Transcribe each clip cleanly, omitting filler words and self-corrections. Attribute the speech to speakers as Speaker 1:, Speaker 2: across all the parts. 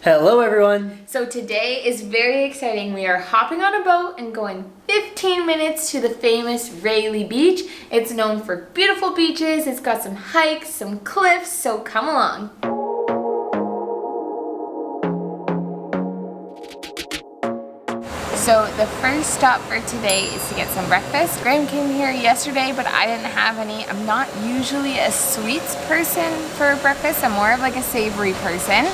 Speaker 1: Hello everyone!
Speaker 2: So today is very exciting. We are hopping on a boat and going 15 minutes to the famous Railey Beach. It's known for beautiful beaches, it's got some hikes, some cliffs, so come along. So the first stop for today is to get some breakfast. Graham came here yesterday, but I didn't have any. I'm not usually a sweets person for breakfast. I'm more of like a savory person.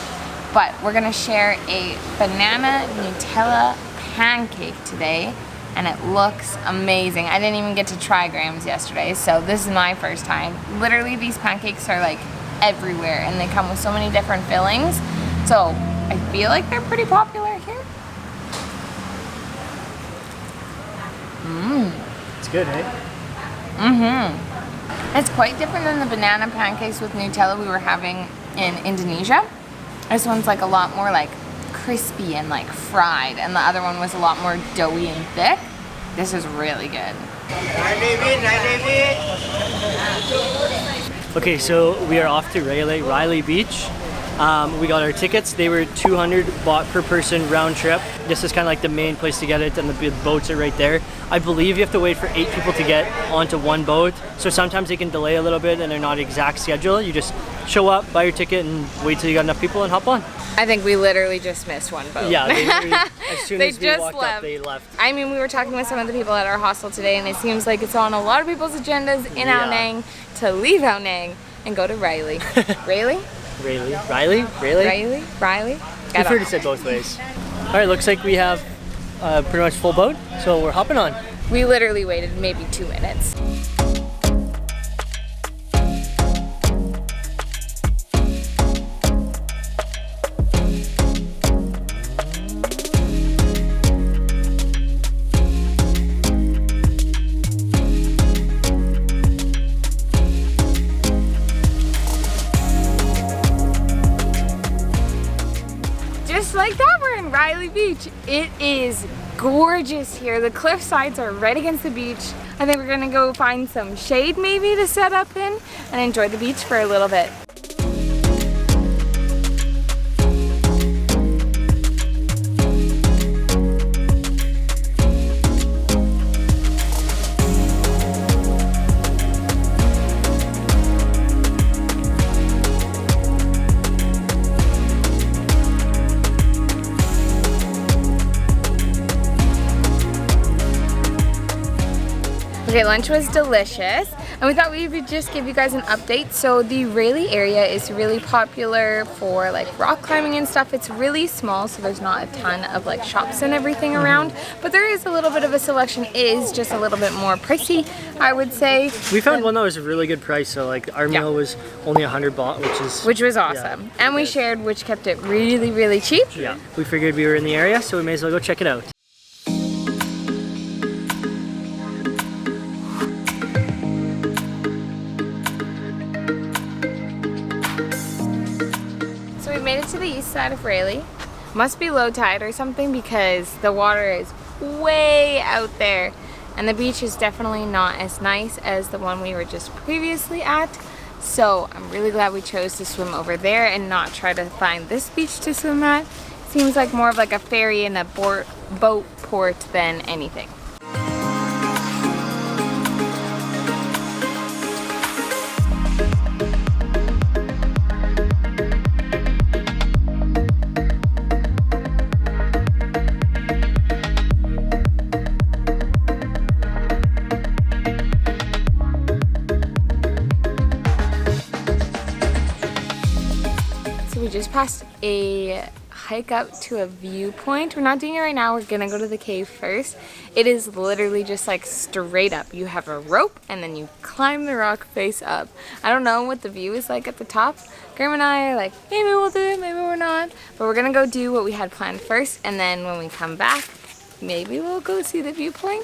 Speaker 2: But we're gonna share a banana Nutella pancake today, and it looks amazing. I didn't even get to try Graham's yesterday, so this is my first time. Literally, these pancakes are like everywhere, and they come with so many different fillings. So I feel like they're pretty popular here.
Speaker 1: It's good, eh?
Speaker 2: It's quite different than the banana pancakes with Nutella we were having in Indonesia. This one's like a lot more like crispy and like fried, and the other one was a lot more doughy and thick. This is really good.
Speaker 1: Okay, so we are off to Railey Beach. We got our tickets. They were $200 baht per person round trip. This is kind of like the main place to get it, and the boats are right there. I believe you have to wait for 8 people to get onto one boat. So sometimes they can delay a little bit and they're not exact schedule. You just show up, buy your ticket, and wait till you got enough people and hop on.
Speaker 2: I think we literally just missed one boat.
Speaker 1: Yeah, as soon as we walked up, they left.
Speaker 2: I mean, we were talking with some of the people at our hostel today, and it seems like it's on a lot of people's agendas in Ao Nang to leave Ao Nang and go to Railey. Railey?
Speaker 1: Riley?
Speaker 2: We've
Speaker 1: heard it said both ways. Alright, looks like we have pretty much full boat, so we're hopping on.
Speaker 2: We literally waited maybe 2 minutes. Just like that, we're in Railey Beach. It is gorgeous here. The cliff sides are right against the beach. I think we're gonna go find some shade maybe to set up in and enjoy the beach for a little bit. Okay, lunch was delicious, and we thought we would just give you guys an update. So the Railey area is really popular for like rock climbing and stuff. It's really small, so there's not a ton of like shops and everything around, but there is a little bit of a selection. It is just a little bit more pricey, I would say.
Speaker 1: We found one that was a really good price, so like our meal was only 100 baht, which was
Speaker 2: awesome. And we shared, which kept it really, really cheap.
Speaker 1: Yeah, we figured we were in the area, so we may as well go check it out.
Speaker 2: To the east side of Railey. Must be low tide or something because the water is way out there, and the beach is definitely not as nice as the one we were just previously at. So I'm really glad we chose to swim over there and not try to find this beach to swim at. Seems like more of like a ferry and a boat port than anything. We just passed a hike up to a viewpoint. We're not doing it right now. We're gonna go to the cave first. It is literally just like straight up. You have a rope and then you climb the rock face up. I don't know what the view is like at the top. Graham and I are like, maybe we'll do it, maybe we're not. But we're gonna go do what we had planned first, and then when we come back, maybe we'll go see the viewpoint.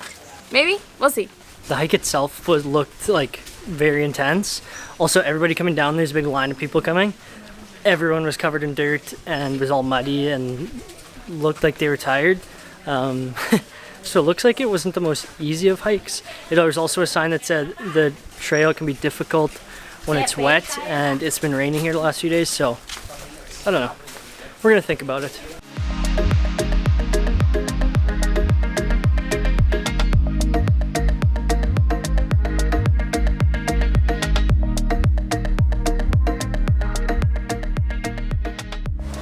Speaker 2: Maybe, we'll see.
Speaker 1: The hike itself looked like very intense. Also, everybody coming down, there's a big line of people coming. Everyone was covered in dirt and was all muddy and looked like they were tired. So it looks like it wasn't the most easy of hikes. There was also a sign that said the trail can be difficult when it's wet, and it's been raining here the last few days, so I don't know. we're gonna think about it.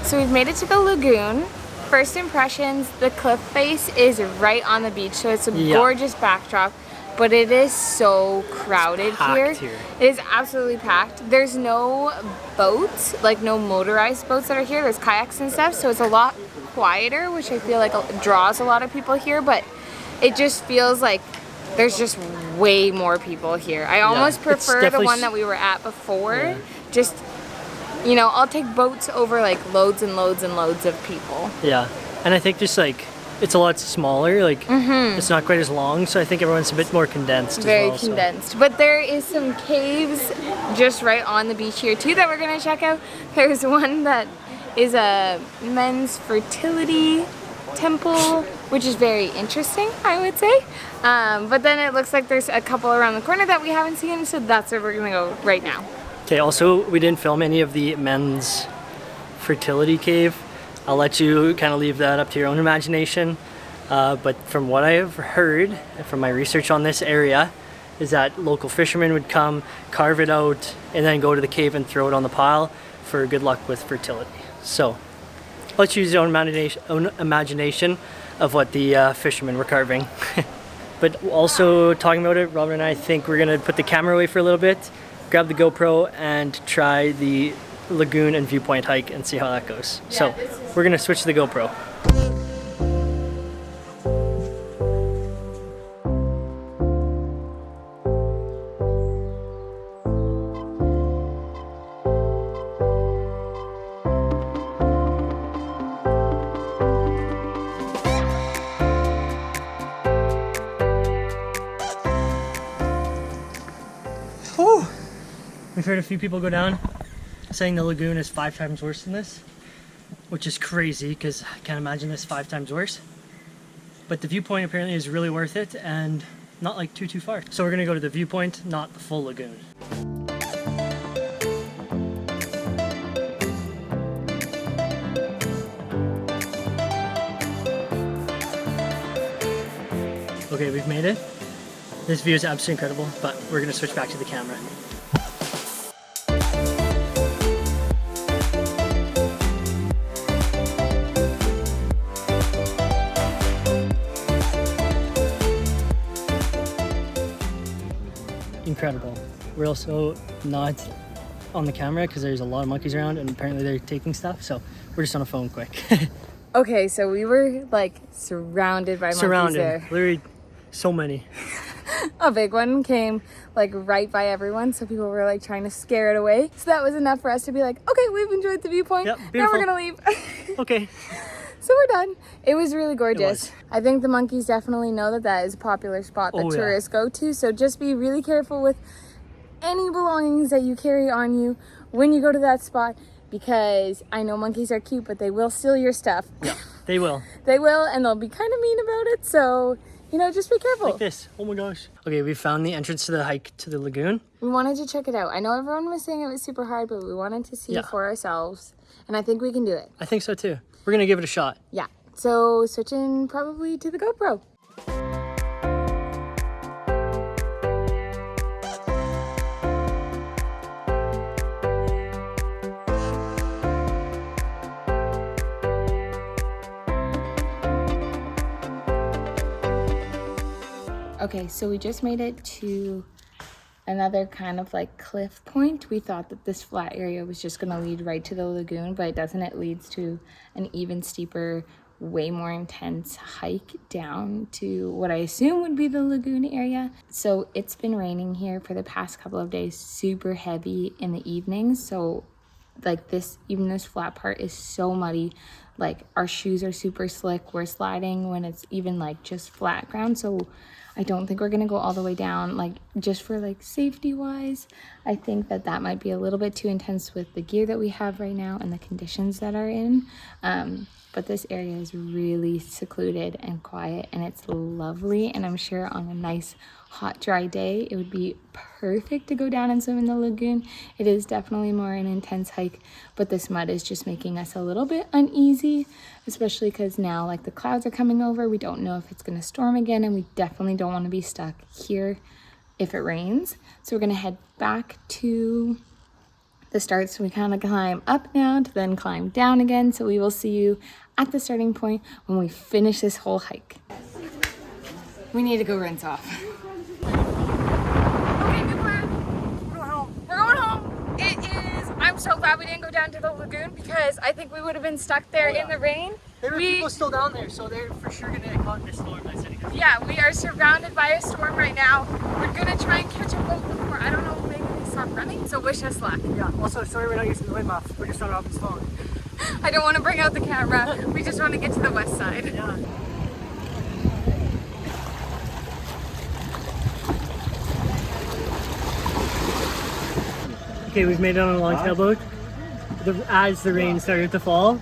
Speaker 2: So we've made it to the lagoon. First impressions, the cliff face is right on the beach, so it's a gorgeous backdrop, but it is so crowded here. It is absolutely packed. There's no boats, like no motorized boats that are here. There's kayaks and stuff, so it's a lot quieter, which I feel like draws a lot of people here, but it just feels like there's just way more people here. I almost prefer the one that we were at before. Just, you know, I'll take boats over like loads and loads and loads of people.
Speaker 1: Yeah, and I think just like it's a lot smaller, like it's not quite as long, so I think everyone's a bit more condensed
Speaker 2: Very
Speaker 1: as well.
Speaker 2: condensed. So. But there is some caves just right on the beach here too that we're gonna check out. There's one that is a men's fertility temple, which is very interesting, I would say. But then it looks like there's a couple around the corner that we haven't seen, so that's where we're gonna go right now.
Speaker 1: Okay, also we didn't film any of the men's fertility cave. I'll let you kind of leave that up to your own imagination. But from what I have heard from my research on this area is that local fishermen would come, carve it out, and then go to the cave and throw it on the pile for good luck with fertility. So let's use your own imagination of what the fishermen were carving. But also talking about it, Robert and I think we're gonna put the camera away for a little bit, grab the GoPro and try the Lagoon and Viewpoint hike and see how that goes. Yeah, so we're gonna switch to the GoPro. Whew. We've heard a few people go down saying the lagoon is 5 times worse than this, which is crazy because I can't imagine this 5 times worse. But the Viewpoint apparently is really worth it and not like too far. So we're gonna go to the Viewpoint, not the full lagoon. Okay, we've made it. This view is absolutely incredible, but we're gonna switch back to the camera. Incredible. We're also not on the camera because there's a lot of monkeys around and apparently they're taking stuff, so we're just on a phone quick.
Speaker 2: Okay, so we were like surrounded by monkeys there.
Speaker 1: Literally so many.
Speaker 2: A big one came like right by everyone, so people were like trying to scare it away. So that was enough for us to be like, okay, we've enjoyed the Viewpoint.
Speaker 1: Yep,
Speaker 2: now we're gonna leave.
Speaker 1: Okay.
Speaker 2: So we're done. It was really gorgeous. I think the monkeys definitely know that that is a popular spot that tourists go to. So just be really careful with any belongings that you carry on you when you go to that spot, because I know monkeys are cute, but they will steal your stuff.
Speaker 1: Yeah, they will.
Speaker 2: They will, and they'll be kind of mean about it. So, you know, just be careful.
Speaker 1: Like this. Oh my gosh. Okay, we found the entrance to the hike to the lagoon.
Speaker 2: We wanted to check it out. I know everyone was saying it was super hard, but we wanted to see it for ourselves. And I think we can do it.
Speaker 1: I think so too. We're gonna give it a shot.
Speaker 2: Yeah. So switching probably to the GoPro. Okay, so we just made it to another kind of like cliff point. We thought that this flat area was just gonna lead right to the lagoon, but it doesn't. It leads to an even steeper, way more intense hike down to what I assume would be the lagoon area. So it's been raining here for the past couple of days, super heavy in the evenings. So like this, even this flat part is so muddy. like our shoes are super slick. We're sliding when it's even like just flat ground. So I don't think we're gonna go all the way down, like just for like safety wise. I think that that might be a little bit too intense with the gear that we have right now and the conditions that are in. But this area is really secluded and quiet, and it's lovely. And I'm sure on a nice hot dry day it would be perfect to go down and swim in the lagoon. It is definitely more an intense hike, but this mud is just making us a little bit uneasy, especially because now like the clouds are coming over. We don't know if it's going to storm again, and we definitely don't want to be stuck here if it rains. So we're going to head back to the start. So we kind of climb up now to then climb down again. So we will see you at the starting point when we finish this whole hike. We need to go rinse off. Okay, new plan. We're going home. We're going home. It is, I'm so glad we didn't go down to the lagoon because I think we would have been stuck there in the rain.
Speaker 1: There are people still down there, so they're for sure gonna get caught in this storm.
Speaker 2: Yeah, we are surrounded by a storm right now. We're gonna try and catch a boat before, I don't know, maybe they stop running. So wish us luck.
Speaker 1: Yeah, also sorry we're not using the wind muff. We're just on Robin's phone.
Speaker 2: I don't want to bring out the camera. We just want to get to the west side.
Speaker 1: Yeah. Okay, we've made it on a long sailboat. As the rain started to fall,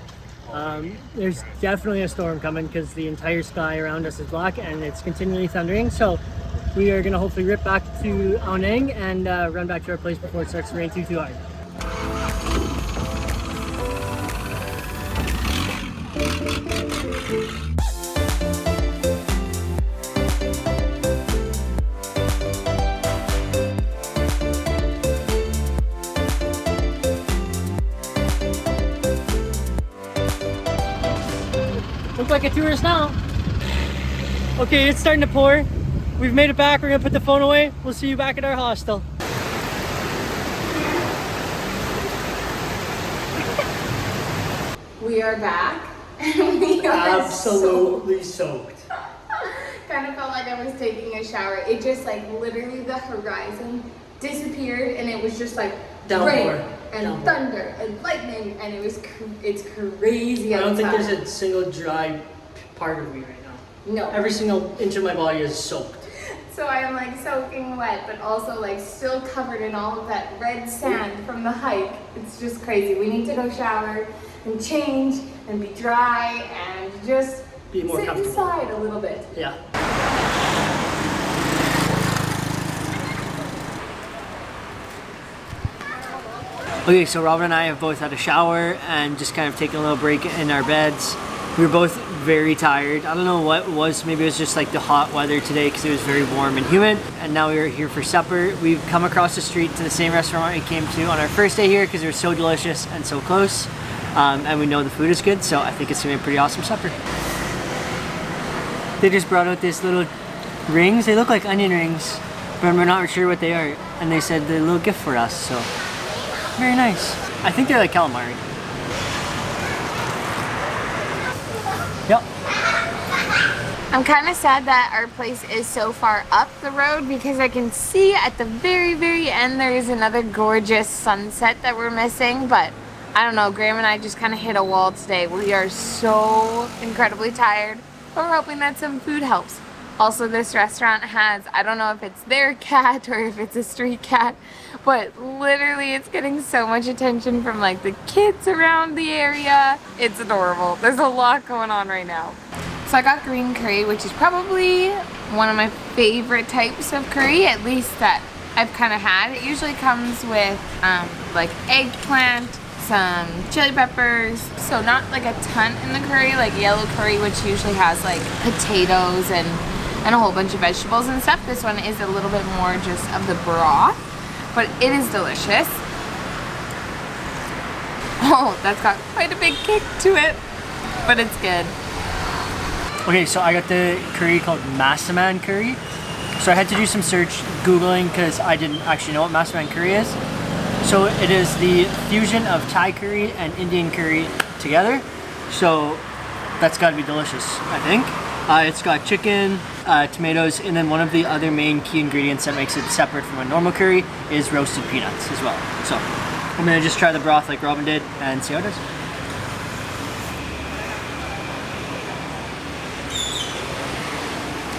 Speaker 1: there's definitely a storm coming because the entire sky around us is black and it's continually thundering. So we are going to hopefully rip back to Ao Nang and run back to our place before it starts to rain too hard. Look like a tourist now. Okay, it's starting to pour. We've made it back. We're gonna put the phone away. We'll see you back at our hostel.
Speaker 2: We are back. And we are
Speaker 1: absolutely soaked.
Speaker 2: Kind of felt like I was taking a shower. It just like literally the horizon disappeared, and it was just like rain and thunder and lightning, and it's crazy.
Speaker 1: I don't think there's a single dry part of me right now.
Speaker 2: No.
Speaker 1: Every single inch of my body is soaked.
Speaker 2: So I am like soaking wet, but also like still covered in all of that red sand from the hike. It's just crazy. We need to go shower and change and be dry and just
Speaker 1: be more
Speaker 2: sit inside a little bit.
Speaker 1: Yeah. Okay, so Robin and I have both had a shower and just kind of taken a little break in our beds. We were both very tired. I don't know what it was. Maybe it was just like the hot weather today because it was very warm and humid. And now we are here for supper. We've come across the street to the same restaurant we came to on our first day here because it was so delicious and so close. And we know the food is good, so I think it's gonna be a pretty awesome supper. They just brought out these little rings. They look like onion rings, but we're not sure what they are. And they said they're a little gift for us, so very nice. I think they're like calamari. Yep.
Speaker 2: I'm kind of sad that our place is so far up the road because I can see at the very end there is another gorgeous sunset that we're missing, but I don't know, Graham and I just kind of hit a wall today. We are so incredibly tired, but we're hoping that some food helps. Also, this restaurant has, I don't know if it's their cat or if it's a street cat, but literally it's getting so much attention from like the kids around the area. It's adorable. There's a lot going on right now. So I got green curry, which is probably one of my favorite types of curry, at least that I've kind of had. It usually comes with like eggplant, some chili peppers, so not like a ton in the curry, like yellow curry, which usually has like potatoes and a whole bunch of vegetables and stuff. This one is a little bit more just of the broth, but it is delicious. Oh, that's got quite a big kick to it, but it's good.
Speaker 1: Okay, so I got the curry called Massaman curry. So I had to do some search Googling because I didn't actually know what Massaman curry is. So it is the fusion of Thai curry and Indian curry together. So that's got to be delicious, I think. It's got chicken, tomatoes, and then one of the other main key ingredients that makes it separate from a normal curry is roasted peanuts as well. So I'm gonna just try the broth like Robin did and see how it is.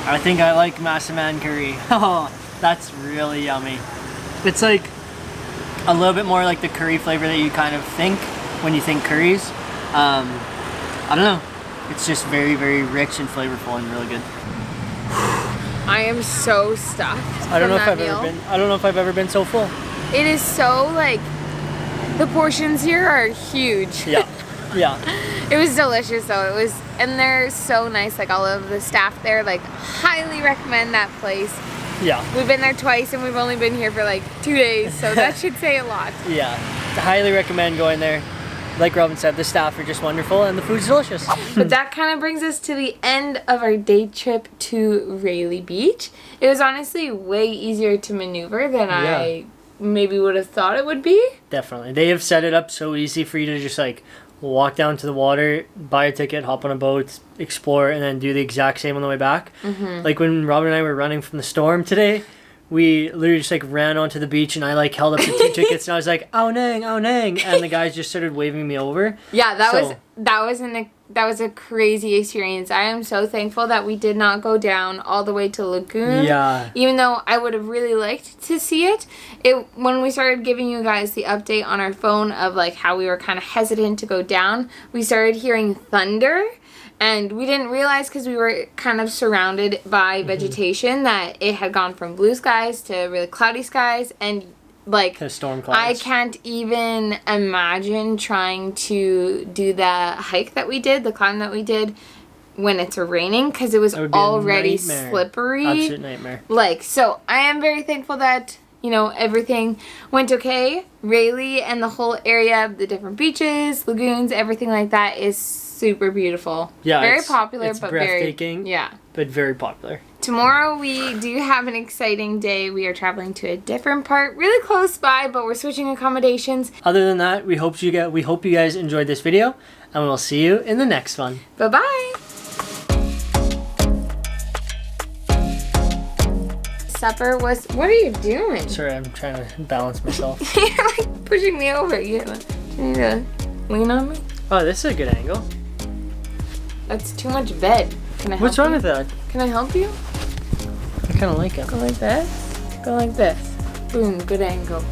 Speaker 1: I think I like massaman curry. Oh, that's really yummy. It's like a little bit more like the curry flavor that you kind of think when you think curries. I don't know. It's just very, very rich and flavorful and really good.
Speaker 2: I am so stuffed.
Speaker 1: I don't know if I've ever been so full.
Speaker 2: It is so like, the portions here are huge.
Speaker 1: Yeah, yeah.
Speaker 2: It was delicious though. And they're so nice. Like all of the staff there, like highly recommend that place.
Speaker 1: Yeah.
Speaker 2: We've been there twice and we've only been here for like 2 days, so that should say a lot.
Speaker 1: Yeah, highly recommend going there. Like Robin said, the staff are just wonderful and the food's delicious.
Speaker 2: But that kind of brings us to the end of our day trip to Railey Beach. It was honestly way easier to maneuver than I maybe would have thought it would be.
Speaker 1: Definitely. They have set it up so easy for you to just like walk down to the water, buy a ticket, hop on a boat, explore, and then do the exact same on the way back. Like when Robin and I were running from the storm today, we literally just like ran onto the beach and I like held up the 2 tickets and I was like, "Ow nang, ow nang," and the guys just started waving me over.
Speaker 2: Yeah, that was a crazy experience. I am so thankful that we did not go down all the way to Lagoon.
Speaker 1: Yeah.
Speaker 2: Even though I would have really liked to see it. When we started giving you guys the update on our phone of like how we were kind of hesitant to go down, we started hearing thunder. And we didn't realize because we were kind of surrounded by vegetation that it had gone from blue skies to really cloudy skies and like
Speaker 1: storm clouds.
Speaker 2: I can't even imagine trying to do the hike that we did, the climb that we did when it's raining because it was already slippery.
Speaker 1: Absolute nightmare.
Speaker 2: Like, so I am very thankful that, you know, everything went okay. Railey and the whole area, the different beaches, lagoons, everything like that is super beautiful.
Speaker 1: Yeah,
Speaker 2: very popular,
Speaker 1: it's
Speaker 2: but
Speaker 1: breathtaking. But very popular.
Speaker 2: Tomorrow we do have an exciting day. We are traveling to a different part, really close by, but we're switching accommodations.
Speaker 1: Other than that, we hope you guys enjoyed this video, and we'll see you in the next one.
Speaker 2: Bye bye. Supper was. What are you doing?
Speaker 1: Sorry, I'm trying to balance myself.
Speaker 2: You're like pushing me over. You need to lean on me.
Speaker 1: Oh, this is a good angle.
Speaker 2: That's too much bed. Can I help
Speaker 1: What's wrong
Speaker 2: you?
Speaker 1: with that?
Speaker 2: Can I help you?
Speaker 1: I kind of like it.
Speaker 2: Go like this. Go like this. Boom, good angle.